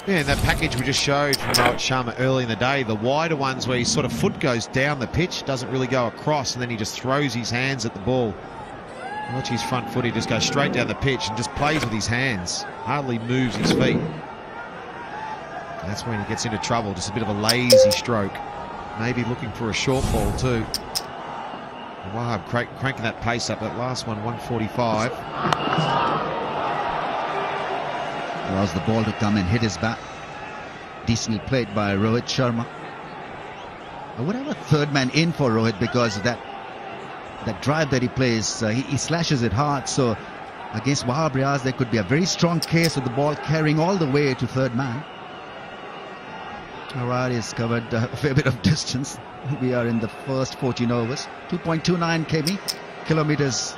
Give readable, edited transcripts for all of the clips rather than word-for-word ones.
Yeah, and that package we just showed from Rohit Sharma early in the day, the wider ones where his sort of foot goes down the pitch, doesn't really go across, and then he just throws his hands at the ball. Watch his front foot, he just goes straight down the pitch and just plays with his hands, hardly moves his feet. That's when he gets into trouble, just a bit of a lazy stroke. Maybe looking for a short ball too. Wahab cranking that pace up, that last one, 145. Allows the ball to come and hit his bat. Decently played by Rohit Sharma. I would have a third man in for Rohit because of that drive that he plays. He slashes it hard, so against Wahab Riaz there could be a very strong case of the ball carrying all the way to third man. Alright, he's covered a fair bit of distance. We are in the first 14 overs. 2.29 kilometers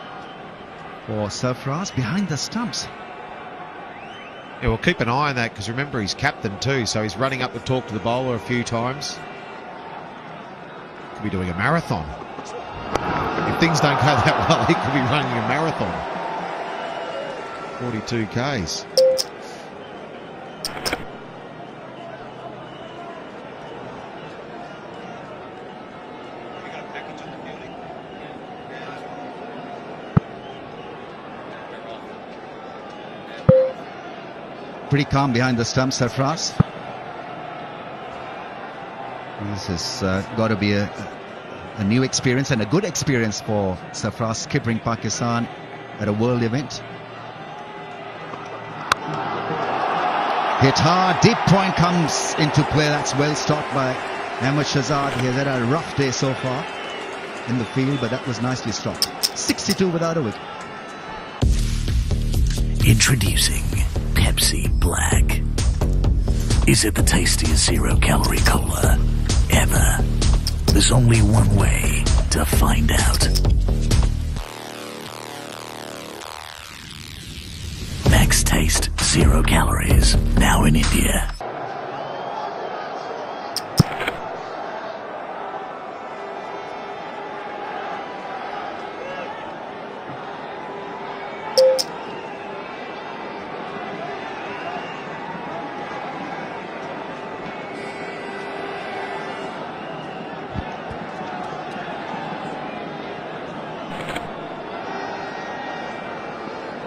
for Sarfraz behind the stumps. Yeah, we'll keep an eye on that because remember he's captain too, so he's running up to talk to the bowler a few times. Could be doing a marathon. If things don't go that well, he could be running a marathon. 42 Ks. Pretty calm behind the stumps, Sarfraz. This has got to be a new experience and a good experience for Sarfraz, skippering Pakistan at a world event. Hit hard, deep point comes into play. That's well stopped by Ahmed Shahzad. He has had a rough day so far in the field, but that was nicely stopped. 62 without a wicket. Introducing Pepsi Black. Is it the tastiest zero-calorie cola ever? There's only one way to find out. Max Taste 0 calories, now in India.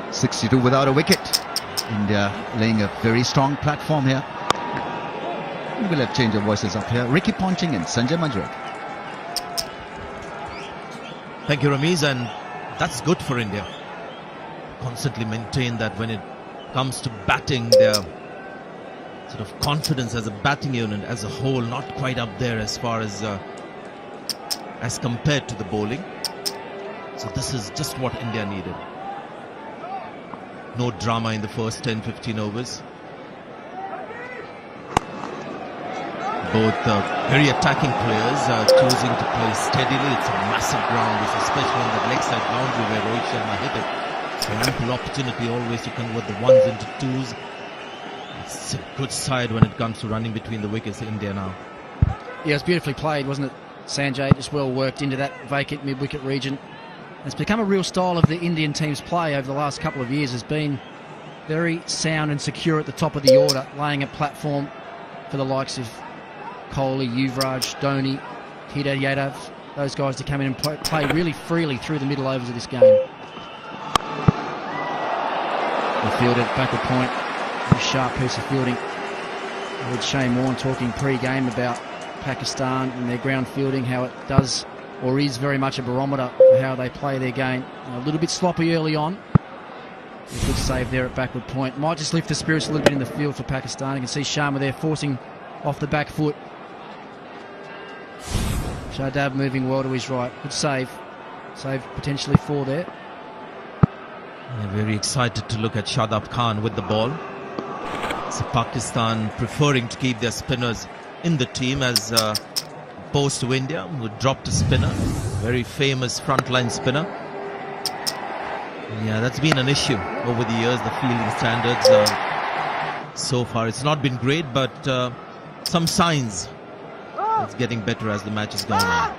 .62 without a wicket. India laying a very strong platform here. We'll have change of voices up here. Ricky Ponting and Sanjay Majrak. Thank you, Ramiz, and that's good for India. Constantly maintain that when it comes to batting, their sort of confidence as a batting unit as a whole, not quite up there as far as compared to the bowling. So this is just what India needed. No drama in the first 10-15 overs. Both very attacking players are choosing to play steadily. It's a massive ground, especially on that leg side boundary where Rohit Sharma hit it. So ample opportunity always to convert the ones into twos. It's a good side when it comes to running between the wickets, India now. Yeah, it was beautifully played, wasn't it, Sanjay? Just well worked into that vacant mid-wicket region. It's become a real style of the Indian team's play over the last couple of years. Has been very sound and secure at the top of the order, laying a platform for the likes of Kohli, Yuvraj, Dhoni, Kedar Yadav, those guys to come in and play really freely through the middle overs of this game. The field at backward point, a sharp piece of fielding. I heard Shane Warne talking pre-game about Pakistan and their ground fielding, how it does or is very much a barometer for how they play their game. A little bit sloppy early on. A good save there at backward point. Might just lift the spirits a little bit in the field for Pakistan. You can see Sharma there forcing off the back foot. Shahzad moving well to his right. Good save. Save potentially 4 there. Yeah, very excited to look at Shadab Khan with the ball. So Pakistan preferring to keep their spinners in the team as opposed to India, who dropped a spinner. Very famous frontline spinner. Yeah, that's been an issue over the years, the fielding standards. So far, it's not been great, but some signs it's getting better as the match is going on.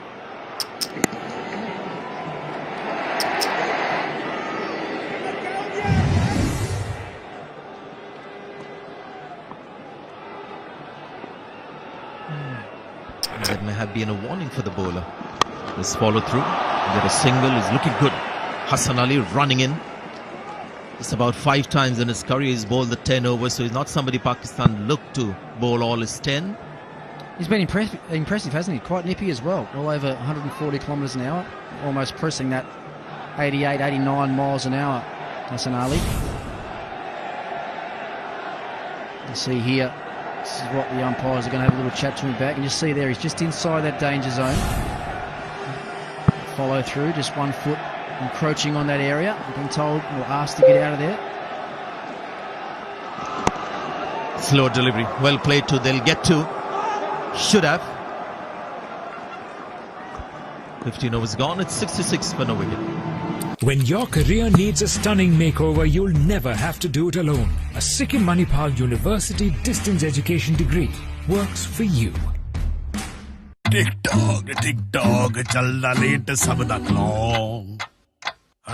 That may have been a warning for the bowler. This follow through, get a single, is looking good. Hassan Ali running in. It's about 5 times in his career he's bowled the 10 overs, so he's not somebody Pakistan look to bowl all his 10. He's been impressive, hasn't he? Quite nippy as well. All over 140 kilometres an hour. Almost pressing that 88, 89 miles an hour, Hassan Ali. You see here, this is what the umpires are going to have a little chat to him back. And you see there, he's just inside that danger zone. Follow through, just 1 foot encroaching on that area. I've been told or asked to get out of there. Slow delivery, well played too. They'll get to. Should have. 15 overs gone. It's 66 for no wicket. When your career needs a stunning makeover, you'll never have to do it alone. A Sikkim Manipal University distance education degree works for you. Tick tock, chalna late sab da clock.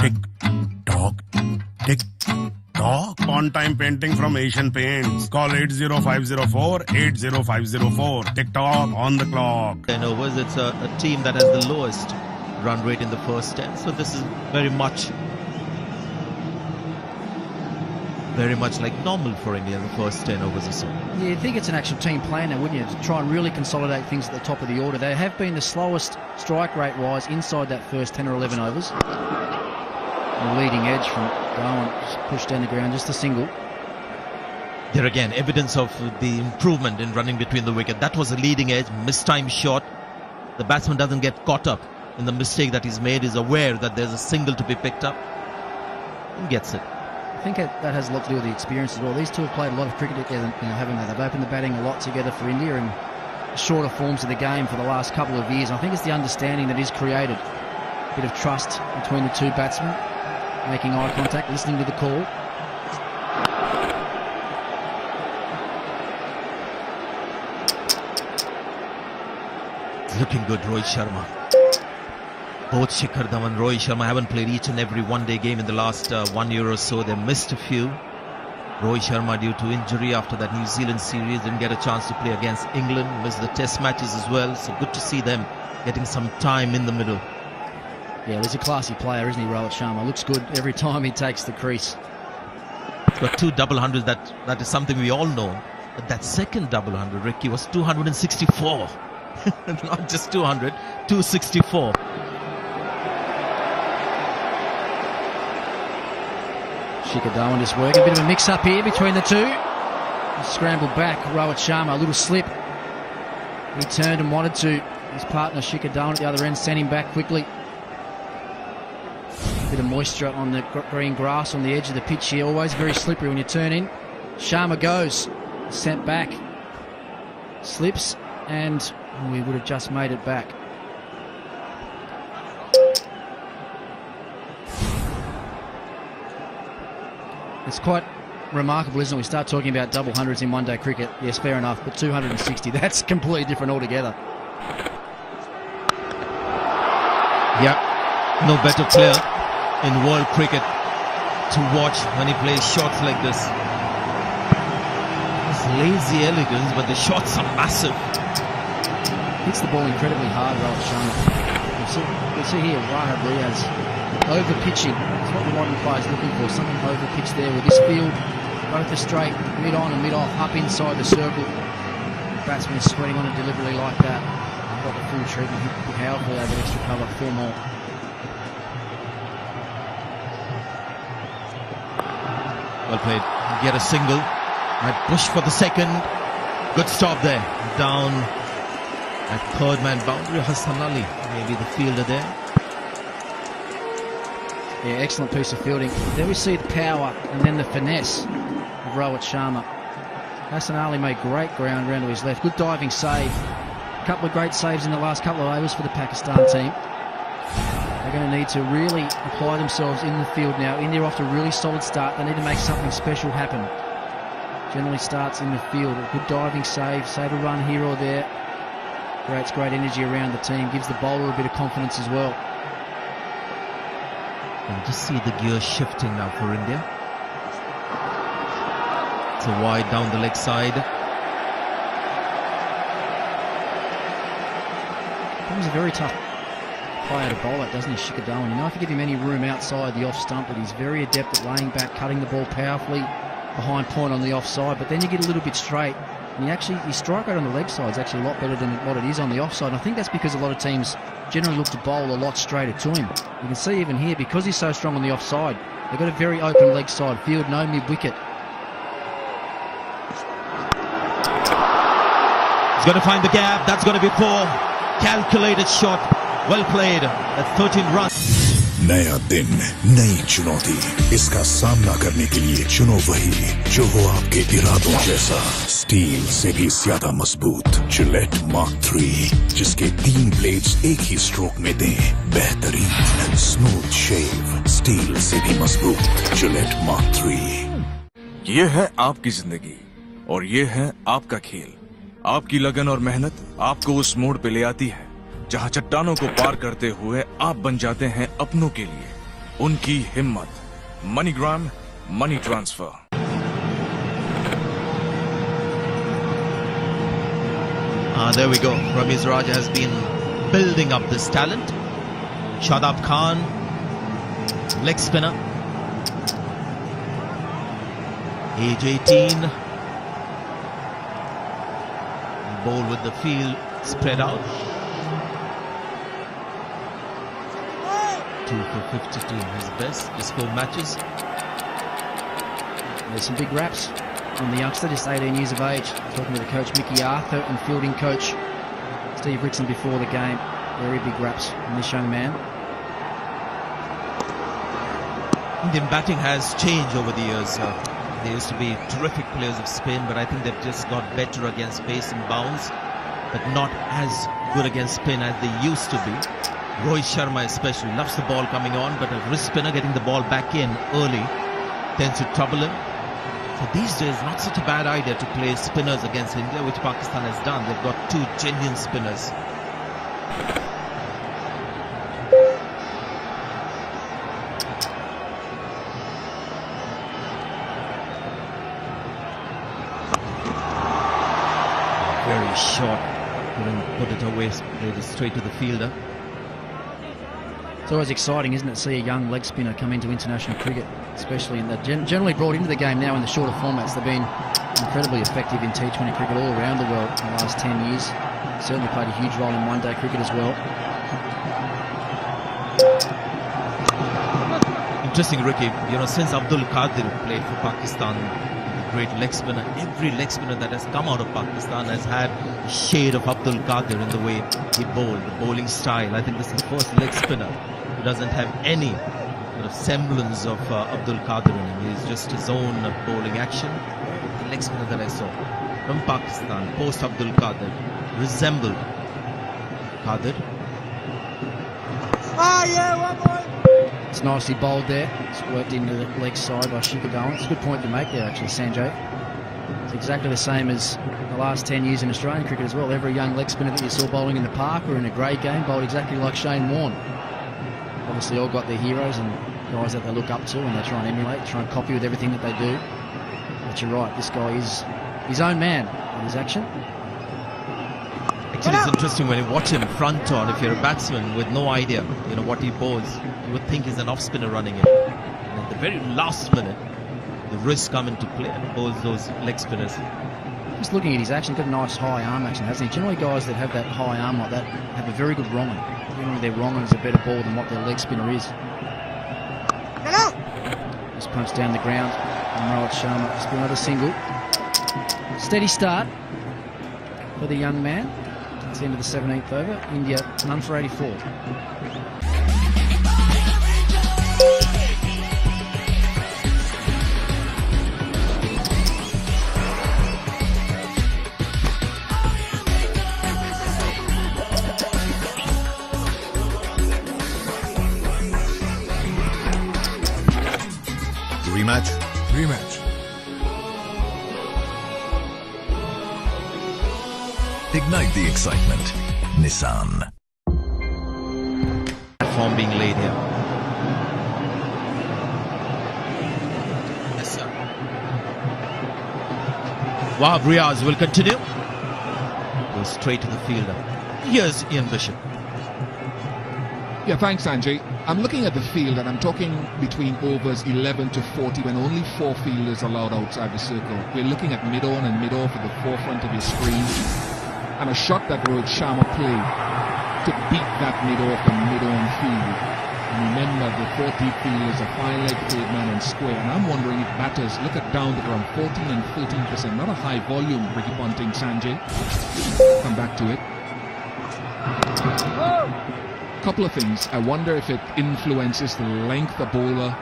Tick tock, tick tock. On time painting from Asian Paints. Call 80504-80504. Tick tock on the clock. 10 overs. It's a team that has the lowest run rate in the first 10. So this is very much like normal for India in the first 10 overs or so. Yeah, you'd think it's an actual team plan now, wouldn't you? To try and really consolidate things at the top of the order. They have been the slowest strike rate-wise inside that first 10 or 11 overs. The leading edge from Darwin, pushed down the ground, just a single. There again, evidence of the improvement in running between the wicket. That was a leading edge, mistimed shot. The batsman doesn't get caught up in the mistake that he's made, is aware that there's a single to be picked up and gets it. I think that has a lot to do with the experience as well. These two have played a lot of cricket together, haven't they? They've opened the batting a lot together for India in shorter forms of the game for the last couple of years. I think it's the understanding that is created. A bit of trust between the two batsmen, making eye contact, listening to the call. It's looking good, Rohit Sharma. Both Shikhar Dhawan and Rohit Sharma haven't played each and every one-day game in the last 1 year or so. They missed a few. Rohit Sharma, due to injury after that New Zealand series, didn't get a chance to play against England. Missed the test matches as well. So good to see them getting some time in the middle. Yeah, he's a classy player, isn't he, Rohit Sharma? Looks good every time he takes the crease. He's got 2 double hundreds. That is something we all know. But that second double hundred, Ricky, was 264. Not just 200, 264. Shikhar Dhawan just working. A bit of a mix-up here between the two. Scrambled back, Rohit Sharma, a little slip. He turned and wanted to. His partner, Shikhar Dhawan, at the other end, sent him back quickly. A bit of moisture on the green grass on the edge of the pitch here. Always very slippery when you turn in. Sharma goes. Sent back. Slips, and we would have just made it back. It's quite remarkable, isn't it? We start talking about double hundreds in one-day cricket. Yes, fair enough, but 260, that's completely different altogether. Yeah, no better player in world cricket to watch when he plays shots like this. It's lazy elegance, but the shots are massive. Hits the ball incredibly hard, Rohit Sharma. You'll see here, Wahab Riaz over-pitching. That's what the modern player's looking for, something over-pitched there with this field. Both are straight, mid-on and mid-off, up inside the circle. The batsman is sweating on it deliberately like that. Got the full treatment, hit powerfully over extra cover, 4 more. Well played. Get a single. Might push for the second. Good stop there. Down at third man boundary. Hassan Ali, maybe the fielder there. Yeah, excellent piece of fielding. There we see the power and then the finesse of Rohit Sharma. Hassan Ali made great ground round to his left. Good diving save. A couple of great saves in the last couple of overs for the Pakistan team. They're going to need to really apply themselves in the field now. India off to a really solid start. They need to make something special happen. Generally starts in the field. A good diving save. Save a run here or there. Creates great energy around the team. Gives the bowler a bit of confidence as well. And just see the gear shifting now for India. It's a wide down the leg side. He's a very tough player to bowl at, doesn't he, Shikadawan? You know, if you give him any room outside the off stump, but he's very adept at laying back, cutting the ball powerfully behind point on the offside. But then you get a little bit straight, and his strike rate on the leg side is actually a lot better than what it is on the offside. And I think that's because a lot of teams generally look to bowl a lot straighter to him. You can see even here, because he's so strong on the offside, they've got a very open leg side field, no mid-wicket. He's going to find the gap. That's going to be 4. Calculated shot. Well played. That's 13 runs. नया दिन, नई चुनौती, इसका सामना करने के लिए चुनो वही जो हो आपके इरादों जैसा, स्टील से भी ज्यादा मजबूत जिलेट मार्क 3, जिसके 3 ब्लेड्स एक ही स्ट्रोक में दें बेहतरीन स्मूथ शेव, स्टील से भी मजबूत जिलेट मार्क 3। ये है आपकी जिंदगी और ये है आपका खेल। आपकी लगन और मेहनत आपको उस मोड़ पे ले आती है जहां चट्टानों को पार करते हुए आप बन जाते हैं अपनों के लिए उनकी हिम्मत। MoneyGram money transfer. There we go. Ramiz Raja has been building up this talent. Shadab Khan, leg spinner, age 18. Ball with the field spread out. 2 for 52, his best, just 4 matches. There's some big raps on the youngster, just 18 years of age. Talking to the coach Mickey Arthur and fielding coach Steve Rickson before the game. Very big raps on this young man. Indian batting has changed over the years. They used to be terrific players of spin, but I think they've just got better against pace and bounce, but not as good against spin as they used to be. Rohit Sharma especially loves the ball coming on, but a wrist spinner getting the ball back in early tends to trouble him. So these days, not such a bad idea to play spinners against India, which Pakistan has done. They've got 2 genuine spinners. Very short. Couldn't put it away, played it straight to the fielder. It's always exciting, isn't it, to see a young leg spinner come into international cricket, especially in that generally brought into the game now in the shorter formats. They've been incredibly effective in T20 cricket all around the world in the last 10 years. Certainly played a huge role in one-day cricket as well. Interesting, Ricky. You know, since Abdul Qadir played for Pakistan, the great leg spinner, every leg spinner that has come out of Pakistan has had a shade of Abdul Qadir in the way he bowled, the bowling style. I think this is the first leg spinner who doesn't have any sort of semblance of Abdul Qadir in him. He's just his own bowling action. The leg spinner that I saw from Pakistan, post Abdul Qadir, resembled Qadir. It's nicely bowled there. It's worked into the leg side by Shikadawan. It's a good point to make there, actually, Sanjay. It's exactly the same as the last 10 years in Australian cricket as well. Every young leg spinner that you saw bowling in the park or in a grade game bowled exactly like Shane Warne. Obviously, all got their heroes and guys that they look up to and they try and emulate, try and copy with everything that they do. But you're right, this guy is his own man in his action. Actually, it's interesting when you watch him front on. If you're a batsman with no idea, you know, what he bowls, you would think he's an off spinner running it. And at the very last minute, the wrists come into play and bowls those leg spinners. Just looking at his action, got a nice high arm action, hasn't he? Generally, guys that have that high arm like that have a very good wrong-on. Generally, their wrong-on is a better ball than what their leg spinner is. Just punched down the ground. And Rohit Sharma, just do another single. Steady start for the young man. It's the end of the 17th over. India none for 84. Rematch? Rematch. Ignite the excitement. Nissan. Form being laid here. Yes, sir. Wahab Riaz will continue. Goes straight to the fielder. Here's Ian Bishop. Yeah, thanks, Sanjay. I'm looking at the field and I'm talking between overs 11 to 40 when only 4 fielders allowed outside the circle. We're looking at mid-on and mid-off at the forefront of your screen. And a shot that Rohit Sharma played to beat that mid-off and mid-on field. And remember, the 4 deep fielders are 5-leg, third man and square. And I'm wondering if batters look at down to around 14 and 13%. Not a high volume, Ricky Ponting, Sanjay. Come back to it. Couple of things. I wonder if it influences the length a bowler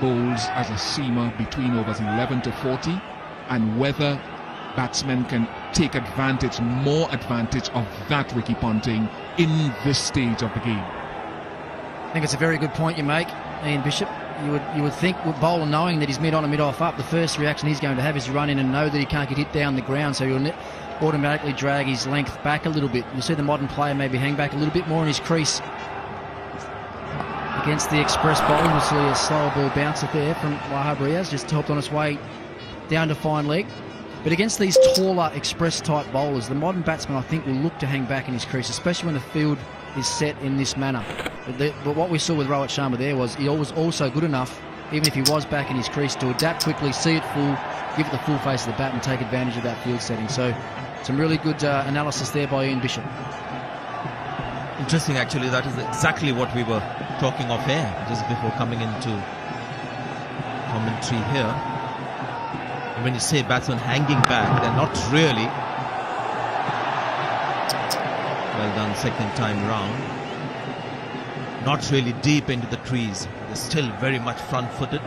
bowls as a seamer between overs 11 to 40 and whether batsmen can take advantage, more advantage of that, Ricky Ponting, in this stage of the game. I think it's a very good point you make, Ian Bishop. You would think with bowler knowing that he's mid on and mid off up, the first reaction he's going to have is to run in and know that he can't get hit down the ground, so he'll automatically drag his length back a little bit. You'll see the modern player maybe hang back a little bit more in his crease. Against the express bowling, we'll see a slower ball bouncer there from Wahab Riaz, just helped on its way down to fine leg. But against these taller express type bowlers, the modern batsman I think will look to hang back in his crease, especially when the field is set in this manner. But what we saw with Rohit Sharma there was he was also good enough, even if he was back in his crease, to adapt quickly, see it full, give it the full face of the bat and take advantage of that field setting. So some really good analysis there by Ian Bishop. Interesting, actually. That is exactly what we were talking off air just before coming into commentary here. And when you say batsmen hanging back, they're not really. Well done, second time round. Not really deep into the trees. They're still very much front-footed.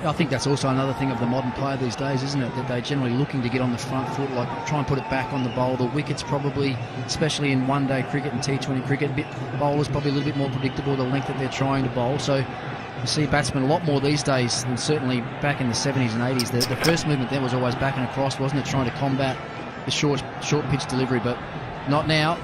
I think that's also another thing of the modern player these days, isn't it? That they're generally looking to get on the front foot, like try and put it back on the bowl. The wickets probably, especially in one-day cricket and T20 cricket, bowlers probably a little bit more predictable, the length that they're trying to bowl. So you see batsmen a lot more these days than certainly back in the 70s and 80s. The first movement there was always back and across, wasn't it? Trying to combat the short pitch delivery, but not now.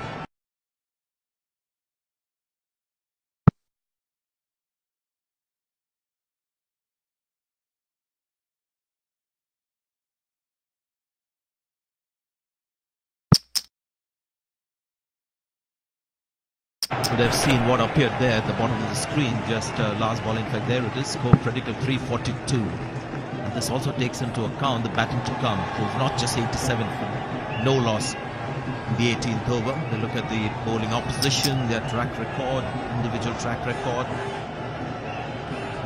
Would have seen what appeared there at the bottom of the screen, just last ball. In fact, there it is, score predicted 342. And this also takes into account the batting to come. It was not just 87 for no loss in the 18th over. They look at the bowling opposition, their track record, individual track record.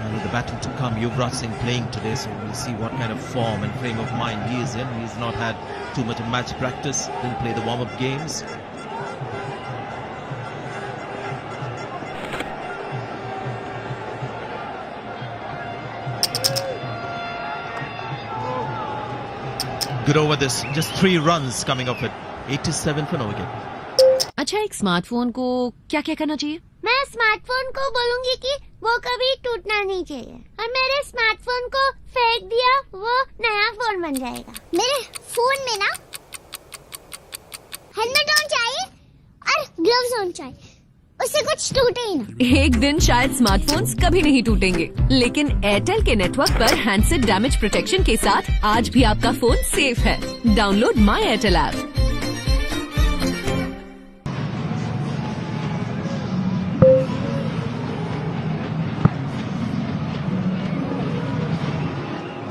And with the batting to come, Yuvraj Singh playing today, so we'll see what kind of form and frame of mind he is in. He's not had too much of match practice, didn't play the warm-up games. Good over this, just 3 runs coming off it. 87 for no wicket. अच्छा, एक smartphone को क्या क्या करना चाहिए? मैं smartphone को बोलूंगी कि वो कभी टूटना नहीं चाहिए और मेरे स्मार्टफोन को फेंक दिया वो नया फोन बन जाएगा। मेरे फोन में ना हेलमेट होना चाहिए और ग्लव्स होना चाहिए, उससे कुछ टूटे ही ना। एक दिन शायद स्मार्टफोन्स कभी नहीं टूटेंगे, लेकिन एयरटेल के नेटवर्क पर हैंडसेट डैमेज प्रोटेक्शन के साथ आज भी आपका फोन सेफ है। Download my Airtel app.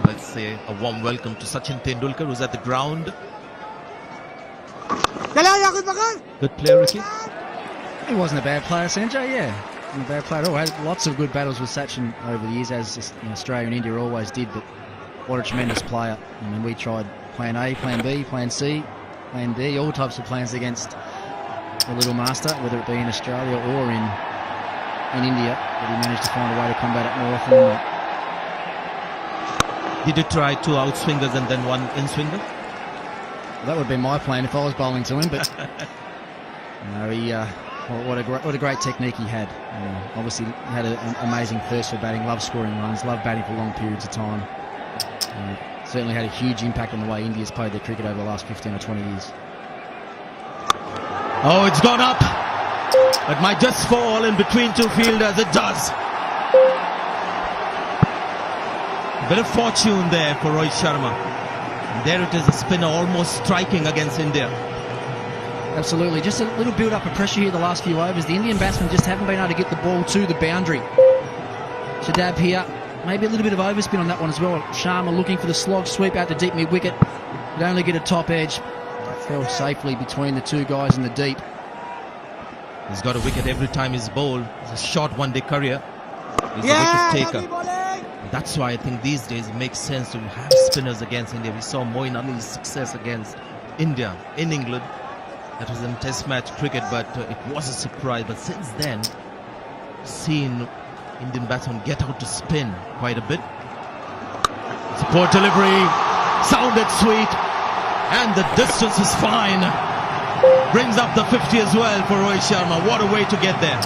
Let's say a warm welcome to Sachin Tendulkar, who's at the ground. Good player, Ricky. He wasn't a bad player, Sanjay, yeah. Wasn't a bad player at all. Had lots of good battles with Sachin over the years, as Australia and India always did, but what a tremendous player. I mean, we tried plan A, plan B, plan C, plan D, all types of plans against the little master, whether it be in Australia or in India, but he managed to find a way to combat it more often than not. Did you try 2 outswingers and then 1 in-swinger? That would be my plan if I was bowling to him, but no, he... What a great technique he had. Obviously had an amazing thirst for batting, loved scoring runs, loved batting for long periods of time. Certainly had a huge impact on the way India's played their cricket over the last 15 or 20 years. Oh, it's gone up. It might just fall in between 2 fielders. It does. A bit of fortune there for Rohit Sharma. And there it is, a spinner almost striking against India. Absolutely. Just a little build-up of pressure here the last few overs. The Indian batsmen just haven't been able to get the ball to the boundary. Shadab here. Maybe a little bit of overspin on that one as well. Sharma looking for the slog sweep out to deep mid-wicket. Could only get a top edge. Fell safely between the two guys in the deep. He's got a wicket every time he's bowled. It's a short one-day career. He's a wicket taker. That's why I think these days it makes sense to have spinners against India. We saw Moeen Ali's success against India in England. That was in Test match cricket, but it was a surprise. But since then, seen Indian batsmen get out to spin quite a bit. It's a poor delivery, sounded sweet, and the distance is fine. Brings up the 50 as well for Rohit Sharma. What a way to get there.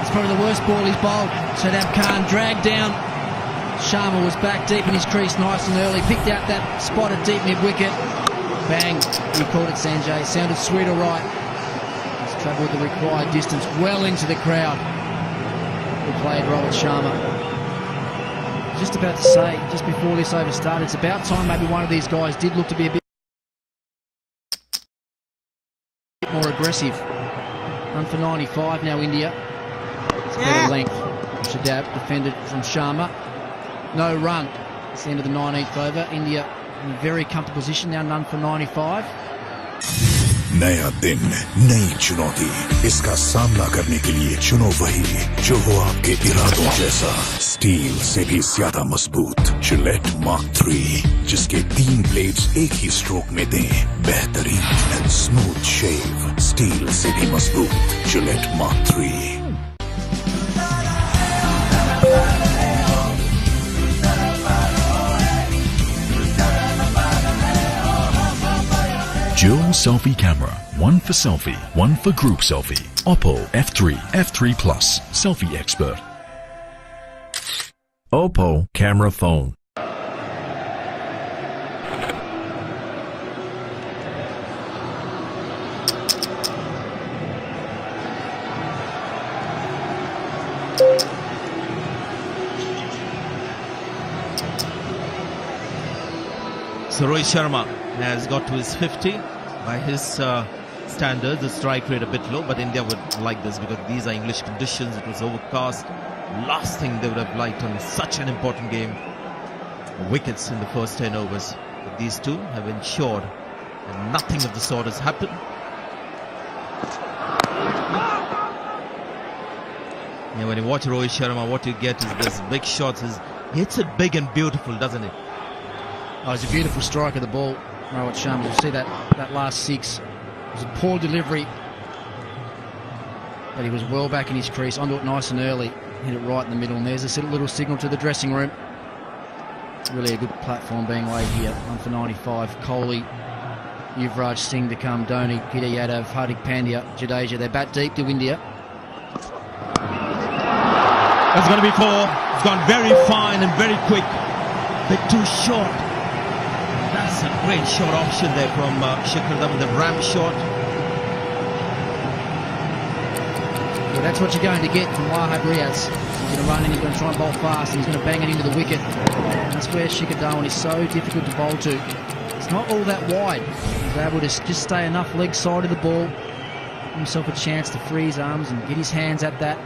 It's probably the worst ball he's bowled. Shadab Khan dragged down. Sharma was back deep in his crease nice and early. Picked out that spot at deep mid-wicket. Bang. He called it, Sanjay. Sounded sweet, all right. He's travelled the required distance well into the crowd. He played Rohit Sharma. Just about to say, just before this over started, it's about time maybe one of these guys did look to be a bit more aggressive. Run for 95 now, India. It's better length. Shadab defended from Sharma. No run. It's the end of the 19th over. India in a very comfortable position now, none for 95. नया दिन, नई चुनौती, इसका सामना करने के लिए चुनो वही जो हो आपके इरादों जैसा, स्टील से भी ज्यादा मजबूत जिलेट मार्क 3, जिसके 3 ब्लेड्स एक ही स्ट्रोक में दें बेहतरीन स्मूथ शेव, स्टील से भी मजबूत Gillette mark 3। Dual selfie camera, one for selfie, one for group selfie. Oppo F3, F3 Plus, selfie expert. Oppo camera phone. So Rohit Sharma has got to his 50. By his standards, the strike rate a bit low, but India would like this because these are English conditions. It was overcast. Last thing they would have liked on such an important game. Wickets in the first 10 overs. But these two have ensured that nothing of the sort has happened. Yeah, when you watch Rohit Sharma, what you get is this big shots. He hits it big and beautiful, doesn't it? Oh, it's a beautiful strike of the ball, Rohit Sharma. You'll see that last 6. It was a poor delivery, but he was well back in his crease, onto it nice and early, hit it right in the middle, and there's a little signal to the dressing room. Really a good platform being laid here. 1 for 95. Kohli, Yuvraj Singh to come, Dhoni, Peter Yadav, Hardik Pandya, Jadeja. They bat deep to India. That's going to be 4. It's gone very fine and very quick. Bit too short. That's a great short option there from Shikhar Dhawan, the ram shot. Well, that's what you're going to get from Wahab Riaz. He's going to run in, he's going to try and bowl fast, and he's going to bang it into the wicket. And that's where Shikhar Dhawan is so difficult to bowl to. It's not all that wide. He's able to just stay enough leg side of the ball, give himself a chance to free his arms and get his hands at that.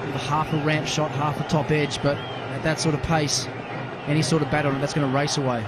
With a half a ramp shot, half a top edge, but at that sort of pace, any sort of bat on it, that's going to race away.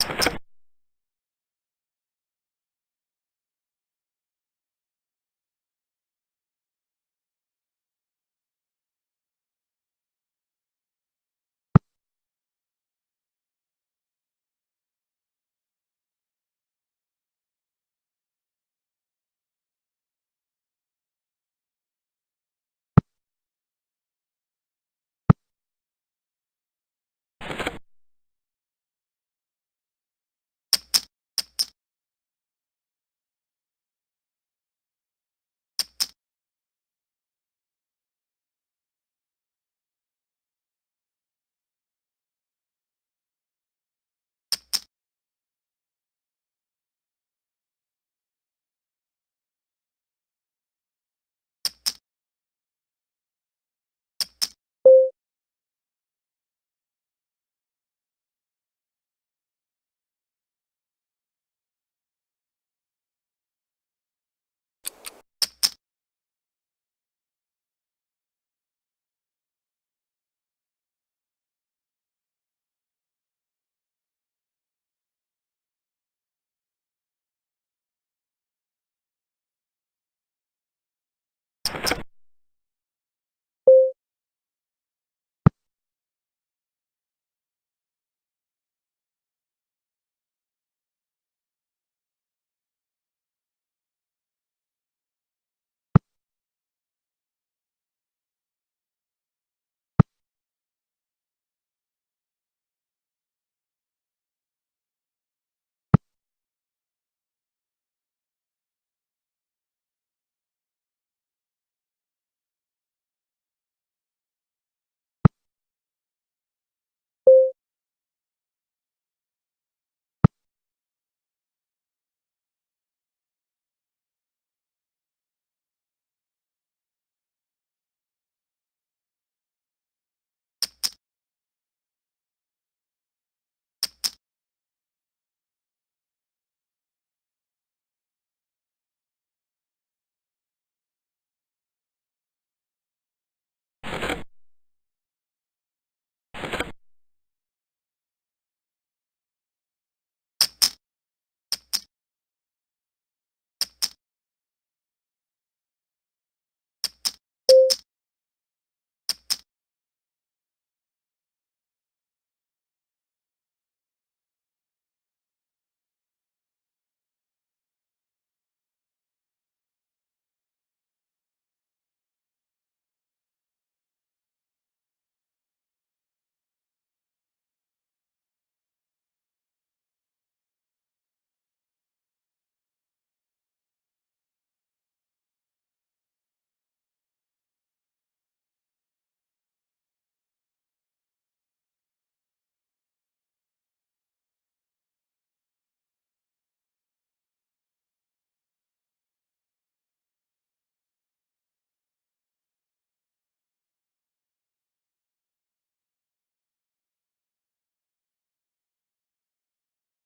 F3.